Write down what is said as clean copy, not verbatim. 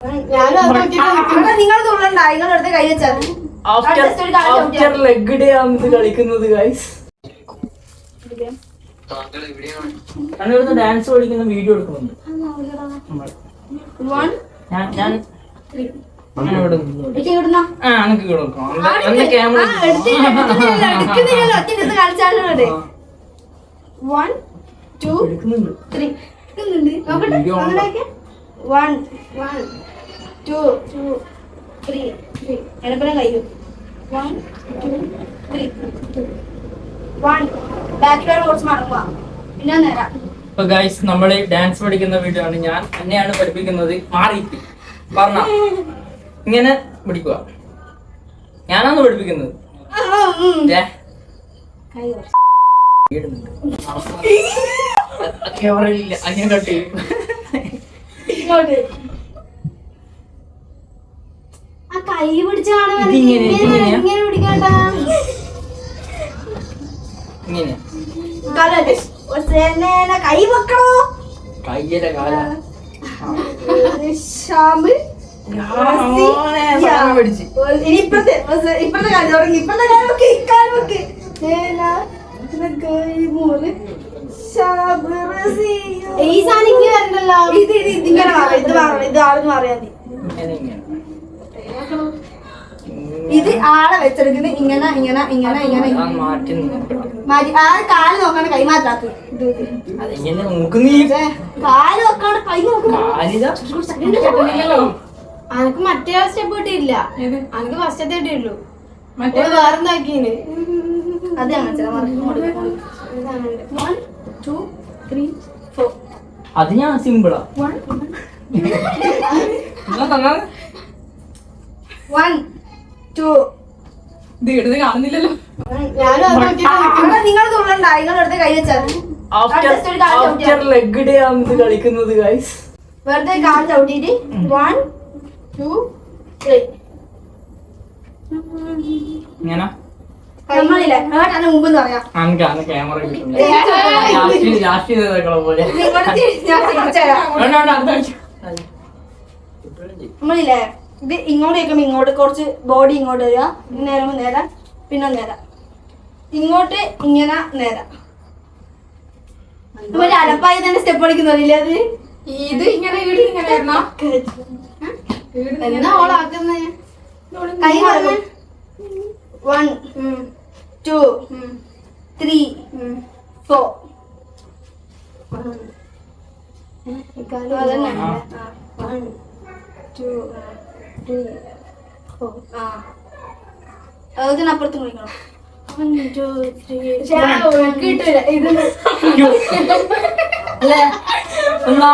നിങ്ങൾ തുള്ളണ്ടായി നിങ്ങളെടുത്ത് കൈ വെച്ചാൽ ആഫ്റ്റർ ലെഗ് ഡേ ആണ് ഇത് കളിക്കുന്നത് ഗൈസ്. ഞാനിവിടുന്ന് ഡാൻസ് പഠിക്കുന്ന വീഡിയോ എടുക്കുന്നുണ്ട്. ഞാൻ എനിക്ക് കൊടുക്കാം. ക്യാമറ 1 2 3 നോക്കട്ടെ. 1 2 3 എടപ്പന കഴിയും. 1 2 3 1 ബാക്കിലോട്ട് കുറച്ച് മടങ്ങുക പിന്നെ നേരം. അപ്പൊ ഗൈസ് നമ്മള് ഡാൻസ് പഠിക്കുന്ന വീഡിയോ ആണ്. ഞാൻ എന്നെയാണ് പഠിപ്പിക്കുന്നത്. മാറിയിട്ട് പറഞ്ഞ ഇങ്ങനെ പിടിക്കുക. ഞാനാണ് പഠിപ്പിക്കുന്നത്. ക്യാമറയില്ല അങ്ങനെ കട്ട് ചെയ്യും. ആ കൈ പിടിച്ചാണ് ഇങ്ങനെ പിടിക്കണ്ട. ഇങ്ങനെ കൈ വെക്കണോ? കയ്യല്ല കാല ഇപ്പഴത്തെ കാലം തുടങ്ങി. ഇപ്പഴത്തെ കാലം വെക്ക് ഈ സാധനം വരണ്ടല്ലോ. ഇത് ഇങ്ങനെ ഇത് ആളെന്ന് പറയാ മതി. ഇത് ആളെ വെച്ചെടുക്കുന്നത് ഇങ്ങനെ ഇങ്ങനെ ഇങ്ങനെ ഇങ്ങനെ മാറ്റി. ആ കാല് നോക്കാണ്ട് കൈ മാറ്റാത്ത കാല് നോക്കാണ്ട് കൈ നോക്കണം. അനക്ക് മറ്റേ സ്റ്റെപ്പ് കിട്ടിയില്ല. അനക്ക് ഫസ്റ്റത്തെ കിട്ടിയുള്ളൂ. മറ്റേ വേറെന്താക്കീന് അത് അത് ഞാൻ സിമ്പിളാ. 1 2 കാണുന്നില്ലല്ലോ. നിങ്ങൾ തുള്ളണ്ടായി നിങ്ങളെടുത്ത് കൈ വെച്ചാൽ ആഫ്റ്റർ ലെഗ് ഡേ ആണ് ഇത് കളിക്കുന്നത് ഗൈസ്. വെറുതെ കാൽ ചവിട്ടിട്ട് 1 2 3 ഇങ്ങനെ നമ്മളില്ലേ അതിന് മുമ്പ് പറയാം. ക്യാമറ പോലെ നമ്മളില്ലേ ഇത് ഇങ്ങോട്ട് കേൾക്കുമ്പോ ഇങ്ങോട്ട് കുറച്ച് ബോഡി ഇങ്ങോട്ട് വരിക. നേരം നേരം പിന്നെ നേരം ഇങ്ങോട്ട് ഇങ്ങനെ നേരം. മറ്റേ അലപ്പായി തന്നെ സ്റ്റെപ്പ് പഠിക്കുന്നല്ലേ അത്. ഇത് ഇങ്ങനെ എന്നാ ഓളാക്കുന്നേ കൈ പറഞ്ഞ 1 2 3 4 അതന്നെ 1 2 3 4 അതിനപ്പുറത്തും വിളിക്കണം. 1 2 3 കിട്ടില്ല ഇത് എന്നാ